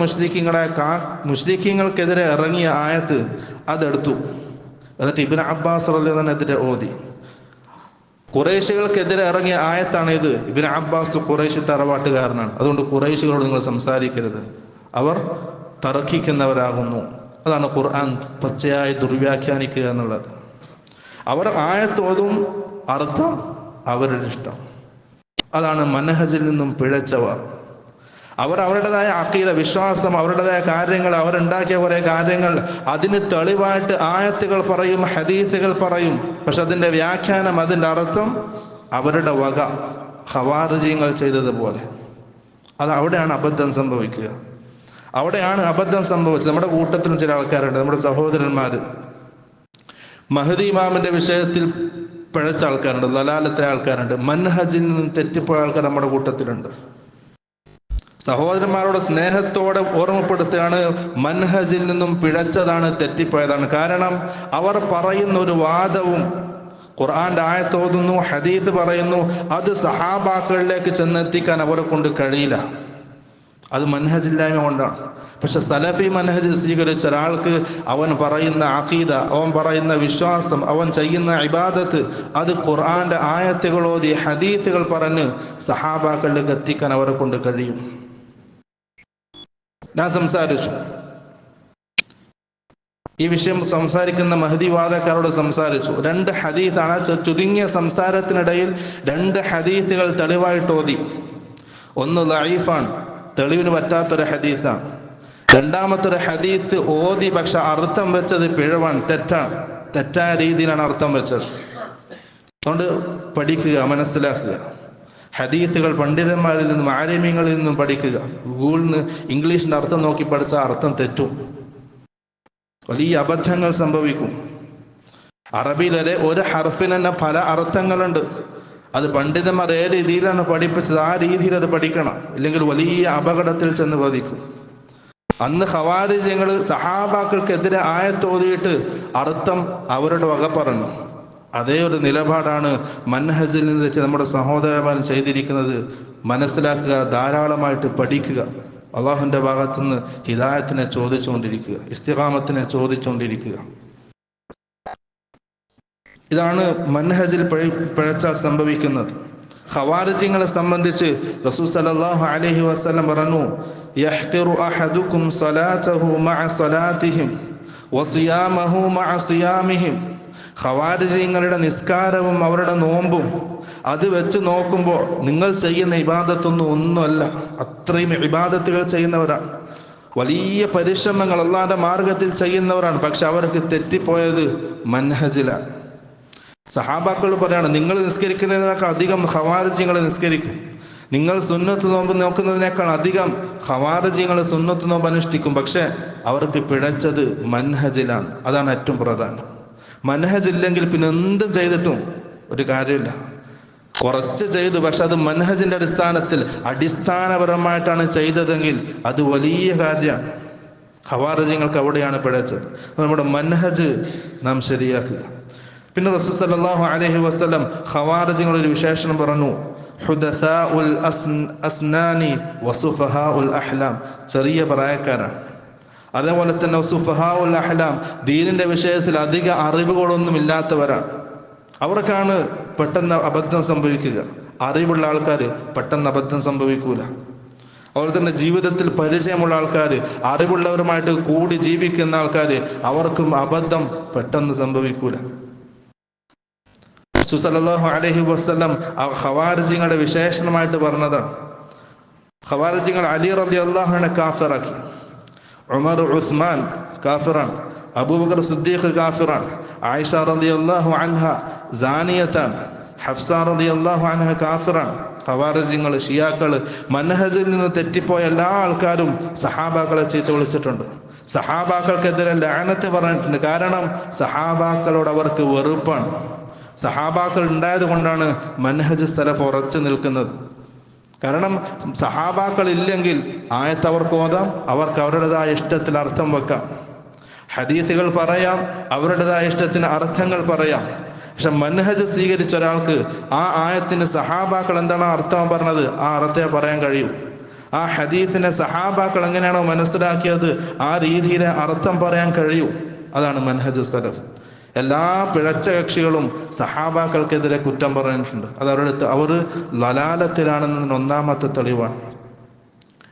മുശ്രിക്കീങ്ങൾക്കെതിരെ ഇറങ്ങിയ ആയത്ത് അതെടുത്തു. എന്നിട്ട് ഇബ്നു അബ്ബാസ് റളിയല്ലാഹു അൻഹുവിനെതിരെ ഓതി. ഖുറൈശികൾക്കെതിരെ ഇറങ്ങിയ ആയത്താണ് ഇത്. Ibn Abbas Qureshi തറവാട്ടുകാരനാണ്. അതുകൊണ്ട് ഖുറൈശികളോട് നിങ്ങൾ സംസാരിക്കരുത്, അവർ തർക്കിക്കുന്നവരാകുന്നു. അതാണ് ഖുർആൻ പച്ചയായി ദുർവ്യാഖ്യാനിക്കുക എന്നുള്ളത്. അവർ ആയത്തോതും അർത്ഥം അവരുടെ ഇഷ്ടം. അതാണ് മൻഹജിൽ നിന്നും പിഴച്ചവർ. അവർ അവരുടേതായ അഖീദ, വിശ്വാസം, അവരുടേതായ കാര്യങ്ങൾ, അവരുണ്ടാക്കിയ കുറേ കാര്യങ്ങൾ, അതിന് തെളിവായിട്ട് ആയത്തുകൾ പറയും, ഹദീസുകൾ പറയും. പക്ഷെ അതിൻ്റെ വ്യാഖ്യാനം, അതിൻ്റെ അർത്ഥം അവരുടെ വക, ഖവാരിജികൾ ചെയ്തതുപോലെ. അവിടെയാണ് അബദ്ധം സംഭവിക്കുക. അവിടെയാണ് അബദ്ധം സംഭവിച്ചത്. നമ്മുടെ കൂട്ടത്തിലും ചില ആൾക്കാരുണ്ട്, നമ്മുടെ സഹോദരന്മാർ മഹ്ദി ഇമാമിന്റെ വിഷയത്തിൽ പിഴച്ച ആൾക്കാരുണ്ട്, ദലാലത്തിലെ ആൾക്കാരുണ്ട്, മൻഹജിൽ നിന്നും തെറ്റിപ്പോയ ആൾക്കാർ നമ്മുടെ കൂട്ടത്തിലുണ്ട്. സഹോദരന്മാരോട് സ്നേഹത്തോടെ ഓർമ്മപ്പെടുത്തുകയാണ്, മൻഹജിൽ നിന്നും പിഴച്ചതാണ്, തെറ്റിപ്പോയതാണ്. കാരണം അവർ പറയുന്ന ഒരു വാദവും ഖുർആന്റെ ആയത്തോതുന്നു, ഹദീസ് പറയുന്നു, അത് സഹാബാക്കളിലേക്ക് ചെന്നെത്തിക്കാൻ അവരെ കൊണ്ട് കഴിയില്ല. അത് മൻഹജില്ലായ്മ കൊണ്ടാണ്. പക്ഷെ സലഫി മൻഹജ് സ്വീകരിച്ച ഒരാൾക്ക് അവൻ പറയുന്ന അഖീദ, അവൻ പറയുന്ന വിശ്വാസം, അവൻ ചെയ്യുന്ന ഇബാദത്ത്, അത് ഖുർആന്റെ ആയത്തുകളോതി ഹദീസുകൾ പറഞ്ഞ് സഹാബാക്കളിലേക്ക് എത്തിക്കാൻ അവരെ കൊണ്ട് കഴിയും. ഞാൻ സംസാരിച്ചു, ഈ വിഷയം സംസാരിക്കുന്ന മഹ്ദി വാദക്കാരോട് സംസാരിച്ചു. 2 ഹദീസാണ്. ചുരുങ്ങിയ സംസാരത്തിനിടയിൽ 2 ഹദീസുകൾ തെളിവായിട്ട് ഓതി. ഒന്ന് ലഈഫാണ്, തെളിവിന് പറ്റാത്തൊരു ഹദീസാണ്. രണ്ടാമത്തൊരു ഹദീസ് ഓതി, പക്ഷെ അർത്ഥം വെച്ചത് പിഴവാണ്, തെറ്റായ രീതിയിലാണ് അർത്ഥം വെച്ചത്. അതുകൊണ്ട് പഠിക്കുക, മനസ്സിലാക്കുക. ഹദീസുകൾ പണ്ഡിതന്മാരിൽ നിന്നും ആലിമീങ്ങളിൽ നിന്നും പഠിക്കുക. ഗൂഗിളിൽ നിന്ന് ഇംഗ്ലീഷിന്റെ അർത്ഥം നോക്കി പഠിച്ചാൽ അർത്ഥം തെറ്റും, വലിയ അബദ്ധങ്ങൾ സംഭവിക്കും. അറബിയിലെ ഒരു ഹർഫിന് തന്നെ പല അർത്ഥങ്ങളുണ്ട്. അത് പണ്ഡിതന്മാർ ഏത് രീതിയിലാണ് പഠിപ്പിച്ചത് ആ രീതിയിൽ അത് പഠിക്കണം, ഇല്ലെങ്കിൽ വലിയ അപകടത്തിൽ ചെന്ന് പതിക്കും. അന്ന് ഖവാരിജികൾ സഹാബാക്കൾക്കെതിരെ ആയത്തോതിയിട്ട് അർത്ഥം അവരുടെ വക പറഞ്ഞു. അതേ ഒരു നിലപാടാണ് മൻഹജിൽ നിന്ന് തെറ്റി നമ്മുടെ സഹോദരന്മാർ ചെയ്തിരിക്കുന്നത്. മനസ്സിലാക്കുക, ധാരാളമായിട്ട് പഠിക്കുക, അള്ളാഹുവിൻ്റെ ഭാഗത്തുനിന്ന് ഹിദായത്തിനെ ചോദിച്ചുകൊണ്ടിരിക്കുക, ഇസ്തിഖാമത്തിനെ ചോദിച്ചുകൊണ്ടിരിക്കുക. ഇതാണ് മൻഹജിൽ പിഴച്ചാൽ സംഭവിക്കുന്നത്. ഖവാരിജികളെ സംബന്ധിച്ച് റസൂൽ സല്ലല്ലാഹു അലൈഹി വസല്ലം പറഞ്ഞു, യഹ്തിറു അഹദുക്കും സലാതഹു മഅ സലാതിഹിം വസിയാമഹു മഅ സിയാമിഹിം. ഖവാരിജികളുടെ നിസ്കാരവും അവരുടെ നോമ്പും അത് വെച്ച് നോക്കുമ്പോൾ നിങ്ങൾ ചെയ്യുന്ന ഒന്നുമല്ല. അത്രയും ഇബാദത്തുകൾ ചെയ്യുന്നവരാണ്, വലിയ പരിശ്രമങ്ങൾ അല്ലാഹുവിന്റെ മാർഗത്തിൽ ചെയ്യുന്നവരാണ്. പക്ഷെ അവർക്ക് തെറ്റിപ്പോയത് മൻഹജിലാണ്. സഹാബാക്കൾ പറയാണ്, നിങ്ങൾ നിസ്കരിക്കുന്നതിനേക്കാൾ അധികം ഖവാരിജികൾ നിസ്കരിക്കും, നിങ്ങൾ സുന്നത്ത് നോമ്പ് നോക്കുന്നതിനേക്കാൾ അധികം ഖവാരിജികൾ സുന്നത്ത് നോമ്പ് അനുഷ്ഠിക്കും. പക്ഷെ അവർക്ക് പിഴച്ചത് മൻഹജിലാണ്. അതാണ് ഏറ്റവും പ്രധാനം. മനഹജ് ഇല്ലെങ്കിൽ പിന്നെ എന്തും ചെയ്തിട്ടും ഒരു കാര്യമില്ല. കുറച്ച് ചെയ്തു, പക്ഷെ അത് മനഹജിന്റെ അടിസ്ഥാനപരമായിട്ടാണ് ചെയ്തതെങ്കിൽ അത് വലിയ കാര്യമാണ്. ഖവാരിജിങ്ങൾക്ക് അവിടെയാണ് പിഴച്ചത്. നമ്മുടെ മനഹജ് നാം ശരിയാക്കുക. പിന്നെ റസൂൽ സല്ലല്ലാഹു അലൈഹി വസല്ലം ഖവാരിജികളുടെ ഒരു വിശേഷണം പറഞ്ഞു, ഹുദസാഉൽ അസ്നാനി വസുഫഹാഉൽ അഹ്ലാം. ചെറിയ പ്രായക്കാരാണ്. അതേപോലെ തന്നെ സുഫഹാഉൽ അഹ്ലാം, ദീനിന്റെ വിഷയത്തിൽ അധിക അറിവുകളൊന്നും ഇല്ലാത്തവരാണ്. അവർക്കാണ് പെട്ടെന്ന് അബദ്ധം സംഭവിക്കുക. അറിവുള്ള ആൾക്കാർ പെട്ടെന്ന് അബദ്ധം സംഭവിക്കൂല. അതുപോലെ തന്നെ ജീവിതത്തിൽ പരിചയമുള്ള ആൾക്കാർ, അറിവുള്ളവരുമായിട്ട് കൂടി ജീവിക്കുന്ന ആൾക്കാർ, അവർക്കും അബദ്ധം പെട്ടെന്ന് സംഭവിക്കൂല. റസൂൽ സല്ലല്ലാഹു അലൈഹി വസല്ലം ഖവാരിജികളുടെ വിശേഷണമായിട്ട് പറഞ്ഞതാണ്. ഖവാരിജികൾ അലി റളിയല്ലാഹു അൻഹു കാഫിറാക്കി, ഉമർ ഉസ്മാൻ കാഫിറാണ്, അബൂബക്കർ സിദ്ദീഖ് കാഫിറാണ്, ആയിഷ റളിയല്ലാഹു അൻഹ സാനിയത്താണ്, ഹഫ്സ റളിയല്ലാഹു അൻഹ കാഫിറാണ്. ഖവാരിജികൾ, ഷിയാക്കൾ, മനഹജിൽ നിന്ന് തെറ്റിപ്പോയ എല്ലാ ആൾക്കാരും സഹാബാക്കളെ ചീത്ത വിളിച്ചിട്ടുണ്ട്. സഹാബാക്കൾക്കെതിരെ ലഅനത്ത് പറഞ്ഞിട്ടുണ്ട്. കാരണം സഹാബാക്കളോട് അവർക്ക് വെറുപ്പാണ്. സഹാബാക്കൾ ഉണ്ടായത് കൊണ്ടാണ് മനഹജ് സലഫ് ഉറച്ചു നിൽക്കുന്നത്. കാരണം സഹാബാക്കൾ ഇല്ലെങ്കിൽ ആയത്ത് അവർക്ക് ഓതാം, അവർക്ക് അവരുടേതായ ഇഷ്ടത്തിൽ അർത്ഥം വെക്കാം, ഹദീസുകൾ പറയാം, അവരുടേതായ ഇഷ്ടത്തിന് അർത്ഥങ്ങൾ പറയാം. പക്ഷെ മനഹജ് സ്വീകരിച്ച ഒരാൾക്ക് ആ ആയത്തിന് സഹാബാക്കൾ എന്താണ് അർത്ഥം പറഞ്ഞത്, ആ അർത്ഥത്തെ പറയാൻ കഴിയും. ആ ഹദീസിനെ സഹാബാക്കൾ എങ്ങനെയാണോ മനസ്സിലാക്കിയത് ആ രീതിയിലെ അർത്ഥം പറയാൻ കഴിയും. അതാണ് മനഹജ് സലഫ്. എല്ലാ പിഴച്ച കക്ഷികളും സഹാബാക്കൾക്കെതിരെ കുറ്റം പറഞ്ഞിട്ടുണ്ട്. അത് അവർ ലലാലത്തിലാണെന്നതിന് ഒന്നാമത്തെ തെളിവാണ്.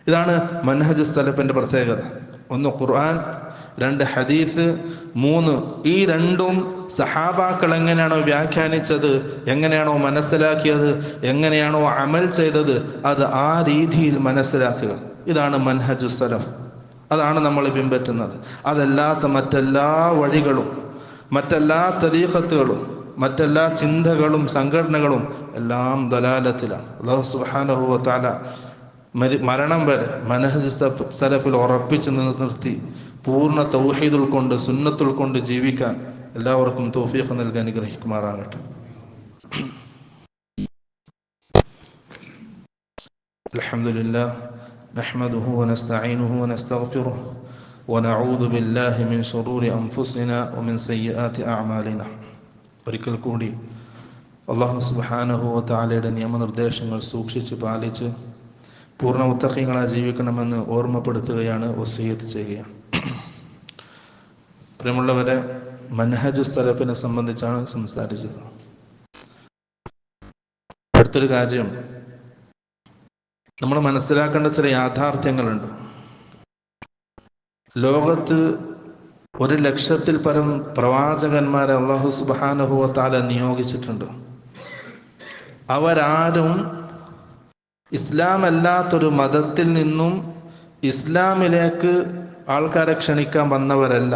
ഇതാണ് മനഹജ് സലഫിന്റെ പ്രത്യേകത. 1 ഖുർആൻ, 2 ഹദീസ്, 3 ഈ രണ്ടും സഹാബാക്കൾ എങ്ങനെയാണോ വ്യാഖ്യാനിച്ചത്, എങ്ങനെയാണോ മനസ്സിലാക്കിയത്, എങ്ങനെയാണോ അമൽ ചെയ്തത്, അത് ആ രീതിയിൽ മനസ്സിലാക്കുക. ഇതാണ് മനഹജു സലഫ്. അതാണ് നമ്മൾ പിൻപറ്റുന്നത്. അതല്ലാത്ത മറ്റെല്ലാ വഴികളും, മറ്റെല്ലാ തരീഖത്തുകളും, മറ്റെല്ലാ ചിന്തകളും സംഘടനകളും എല്ലാം ദലാലത്തിലാണ്. അല്ലാഹു സുബ്ഹാനഹു വ തആല മരണം വരെ മനഹജ് സലഫിൽ ഉറപ്പിച്ചു നിർത്തി പൂർണ്ണ തൗഹീദ് ഉൾക്കൊണ്ട് സുന്നത്ത് ഉൾക്കൊണ്ട് ജീവിക്കാൻ എല്ലാവർക്കും തൗഫീഖ് നൽകി അനുഗ്രഹിക്കുമാറാകട്ടെ. അൽഹംദുലില്ലാഹ് നഹ്മദുഹു വനസ്തഈനുഹു വനസ്തഗ്ഫിറുഹു വനഊദു ബില്ലാഹി മിൻ ശുറൂരി അൻഫുസിനാ വമിൻ സയ്യിആതി അഅമാലിനാ. ഒരിക്കൽ കൂടി അല്ലാഹു സുബ്ഹാനഹു വ തആലയുടെ നിയമനിർദ്ദേശങ്ങൾ സൂക്ഷിച്ച് പാലിച്ച് പൂർണ്ണ മുത്തഖീങ്ങളായി ജീവിക്കണമെന്ന് ഓർമ്മപ്പെടുത്തുകയാണ്, വസിയത്ത് ചെയ്യുകയാണ്. പ്രിയമുള്ളവരെ, മനഹജ് സലഫിനെ സംബന്ധിച്ചാണ് സംസാരിച്ചത്. അടുത്തൊരു കാര്യം, നമ്മൾ മനസ്സിലാക്കേണ്ട ചില യാഥാർത്ഥ്യങ്ങളുണ്ട്. ലോകത്ത് 100,000-ൽ പരം പ്രവാചകന്മാരെ അല്ലാഹു സുബ്ഹാനഹു വ തആല നിയോഗിച്ചിട്ടുണ്ട്. അവരാരും ഇസ്ലാം അല്ലാത്തൊരു മതത്തിൽ നിന്നും ഇസ്ലാമിലേക്ക് ആൾക്കാരെ ക്ഷണിക്കാൻ വന്നവരല്ല.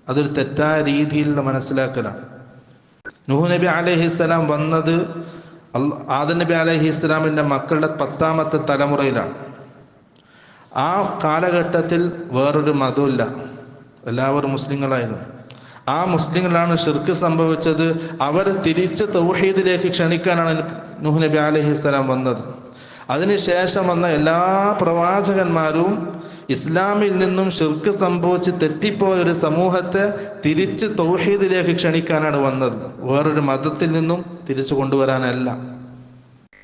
അതൊരു തെറ്റായ രീതിയിലുള്ള മനസ്സിലാക്കലാണ്. നൂഹ് നബി അലൈഹിസ്സലാം വന്നത് ആദം നബി അലൈഹിസ്സലാമിൻ്റെ മക്കളുടെ 10ാമത്തെ തലമുറയിലാണ്. ആ കാലഘട്ടത്തിൽ വേറൊരു മതമില്ല, എല്ലാവരും മുസ്ലിങ്ങളായിരുന്നു. ആ മുസ്ലിങ്ങളാണ് ഷിർക്ക് സംഭവിച്ചത്. അവർ തിരിച്ച് തൗഹീദിലേക്ക് ക്ഷണിക്കാനാണ് നൂഹ് നബി അലൈഹിസ്സലാം വന്നത്. അതിനുശേഷം വന്ന എല്ലാ പ്രവാചകന്മാരും ഇസ്ലാമിൽ നിന്നും ഷിർക്ക് സംഭവിച്ച് തെറ്റിപ്പോയ ഒരു സമൂഹത്തെ തിരിച്ച് തൗഹീദിലേക്ക് ക്ഷണിക്കാനാണ് വന്നത്, വേറൊരു മതത്തിൽ നിന്നും തിരിച്ചു കൊണ്ടുവരാനല്ല.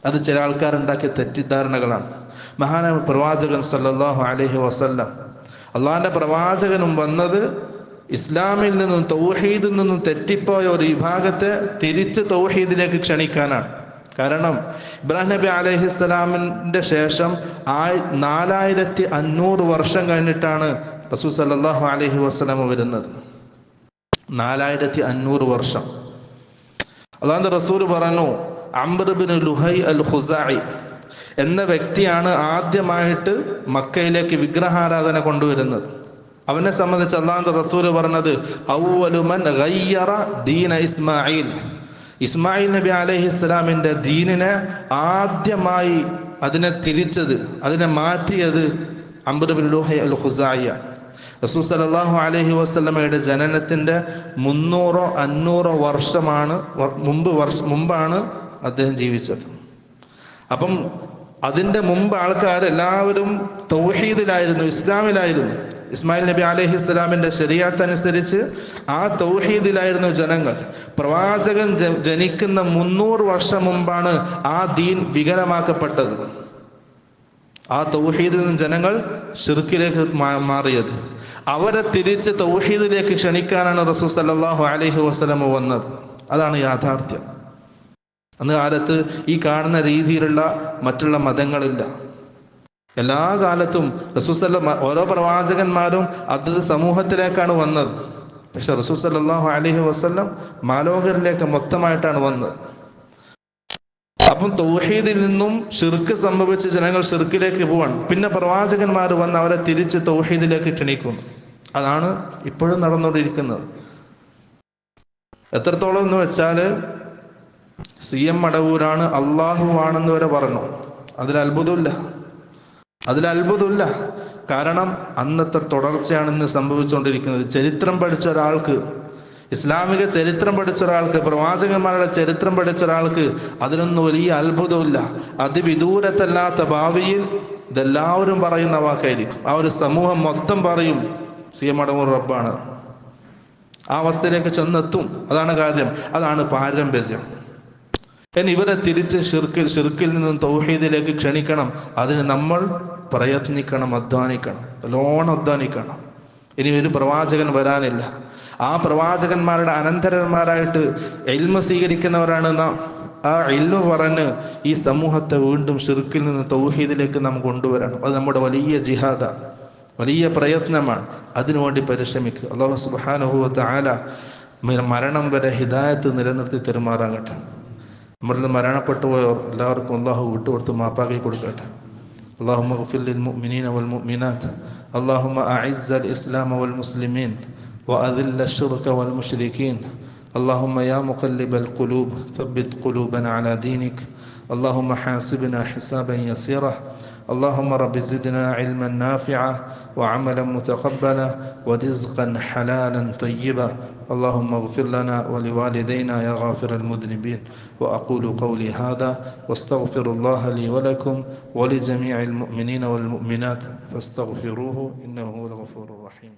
അത് ചില ആൾക്കാരുണ്ടാക്കിയ തെറ്റിദ്ധാരണകളാണ്. മഹാനായ പ്രവാചകൻ സല്ലല്ലാഹു അലൈഹി വസല്ലം, അള്ളാഹിന്റെ പ്രവാചകനും വന്നത് ഇസ്ലാമിൽ നിന്നും തൗഹീദിൽ നിന്നും തെറ്റിപ്പോയ ഒരു വിഭാഗത്തെ തിരിച്ച് തൗഹീദിലേക്ക് ക്ഷണിക്കാനാണ്. കാരണം ഇബ്രാഹിം നബി അലൈഹിസ്സലാമിൻ്റെ ശേഷം 4500 വർഷം കഴിഞ്ഞിട്ടാണ് റസൂൽ സല്ലല്ലാഹു അലൈഹി വസല്ലം വരുന്നത്. 4500 വർഷം. അല്ലാഹുവിന്റെ റസൂൽ പറഞ്ഞു, അംർ ഇബ്നു ലുഹൈ അൽ ഖുസാഇ എന്ന വ്യക്തിയാണ് ആദ്യമായിട്ട് മക്കയിലേക്ക് വിഗ്രഹാരാധന കൊണ്ടുവരുന്നത്. അവനെ സംബന്ധിച്ച് അല്ലാഹുവിന്റെ റസൂൽ പറഞ്ഞത്, അവ്വലു മൻ ഗയ്യറ ദീന ഇസ്മാഈൽ, ഇസ്മായിൽ നബി അലൈഹിസ്സലാമിൻ്റെ ദീനിനെ ആദ്യമായി അതിനെ തിരിച്ചത്, അതിനെ മാറ്റിയത് അംർ ഇബ്നു ലുഹൈ അൽ ഖുസാഇ. റസൂൽ സല്ലല്ലാഹു അലൈഹി വസല്ലമയുടെ ജനനത്തിൻ്റെ 300-500 വർഷമാണ് മുമ്പാണ് അദ്ദേഹം ജീവിച്ചത്. അപ്പം അതിൻ്റെ മുമ്പ് ആൾക്കാർ എല്ലാവരും തൗഹീദിലായിരുന്നു, ഇസ്ലാമിലായിരുന്നു. ഇസ്മായിൽ നബി അലൈഹിസ്സലാമിൻ്റെ ശരീഅത്ത് അനുസരിച്ച് ആ തൗഹീദിലായിരുന്നു ജനങ്ങൾ. പ്രവാചകൻ ജനിക്കുന്ന 300 വർഷം മുമ്പാണ് ആ ദീൻ വികലമാക്കപ്പെട്ടത്. ആ തൗഹീദിൽ നിന്ന് ജനങ്ങൾ ശിർക്കിലേക്ക് മാറിയത്. അവരെ തിരിച്ച് തൗഹീദിലേക്ക് ക്ഷണിക്കാനാണ് റസൂൽ സല്ലല്ലാഹു അലൈഹി വസല്ലം വന്നത്. അതാണ് യാഥാർത്ഥ്യം. അന്ന് കാലത്ത് ഈ കാണുന്ന രീതിയിലുള്ള മറ്റുള്ള മതങ്ങളില്ല. എല്ലാ കാലത്തും റസൂൽ സല്ലല്ലാഹു ഓരോ പ്രവാചകന്മാരും അതത് സമൂഹത്തിലേക്കാണ് വന്നത്. പക്ഷെ റസൂൽ സല്ലല്ലാഹു അലൈഹി വസല്ലം മാലോകരിലേക്ക് മൊത്തമായിട്ടാണ് വന്നത്. അപ്പം തൗഹീദിൽ നിന്നും ഷിർക്ക് സംഭവിച്ച് ജനങ്ങൾ ഷിർക്കിലേക്ക് പോവാണ്. പിന്നെ പ്രവാചകന്മാർ വന്ന് അവരെ തിരിച്ച് തൗഹീദിലേക്ക് ക്ഷണിക്കുന്നു. അതാണ് ഇപ്പോഴും നടന്നുകൊണ്ടിരിക്കുന്നത്. എത്രത്തോളം എന്ന് വെച്ചാൽ CM മടവൂരാണ് അള്ളാഹു ആണെന്ന് വരെ പറഞ്ഞു. അതിൽ അത്ഭുതമില്ല. കാരണം അന്നത്തെ തുടർച്ചയാണ് ഇന്ന് സംഭവിച്ചുകൊണ്ടിരിക്കുന്നത്. ചരിത്രം പഠിച്ച ഒരാൾക്ക്, ഇസ്ലാമിക ചരിത്രം പഠിച്ച ഒരാൾക്ക്, പ്രവാചകന്മാരുടെ ചരിത്രം പഠിച്ച ഒരാൾക്ക് അതിനൊന്നും വലിയ അത്ഭുതമില്ല. അതിവിദൂരത്തല്ലാത്ത ഭാവിയിൽ ഇതെല്ലാവരും പറയുന്ന വാക്കായിരിക്കും. ആ ഒരു സമൂഹം മൊത്തം പറയും CM മടവൂർ റബ്ബാണ്. ആ അവസ്ഥയിലേക്ക് ചെന്നെത്തും. അതാണ് കാര്യം, അതാണ് പാരമ്പര്യം. ഇനി ഇവരെ തിരിച്ച് ഷിർക്കിൽ നിന്നും തൗഹീദിലേക്ക് ക്ഷണിക്കണം. അതിന് നമ്മൾ പ്രയത്നിക്കണം, നല്ലോണം അധ്വാനിക്കണം. ഇനി ഒരു പ്രവാചകൻ വരാനില്ല. ആ പ്രവാചകന്മാരുടെ അനന്തരന്മാരായിട്ട് ഇൽമ സ്വീകരിക്കുന്നവരാണ് നാം. ആ ഇൽമ പറഞ്ഞ് ഈ സമൂഹത്തെ വീണ്ടും ഷിർക്കിൽ നിന്ന് തൗഹീദിലേക്ക് നാം കൊണ്ടുവരണം. അത് നമ്മുടെ വലിയ ജിഹാദാണ്, വലിയ പ്രയത്നമാണ്. അതിനുവേണ്ടി പരിശ്രമിക്കുക. അല്ലാഹു സുബ്ഹാനഹു വ തആല മരണം വരെ ഹിദായത്ത് നിലനിർത്തി തെരുമാറാകട്ടെ. നമ്മളിൽ മരണപ്പെട്ടു പോയവർ എല്ലാവർക്കും അല്ലാഹു വിട്ടുകൊടുത്ത് മാപ്പാക്കി കൊടുക്കട്ടെ. اللهم اغفر للمؤمنين والمؤمنات. اللهم أعز الإسلام والمسلمين وأذل الشرك والمشركين. اللهم يا مقلب القلوب ثبت قلوبنا على دينك. اللهم حاسبنا حسابا يسيرا. اللهم رب زدنا علما نافعا وعملا متقبلا ورزقا حلالا طيبا. اللهم اغفر لنا ولوالدينا يا غافر المذنبين. وأقول قولي هذا واستغفر الله لي ولكم ولجميع المؤمنين والمؤمنات فاستغفروه إنه هو الغفور الرحيم.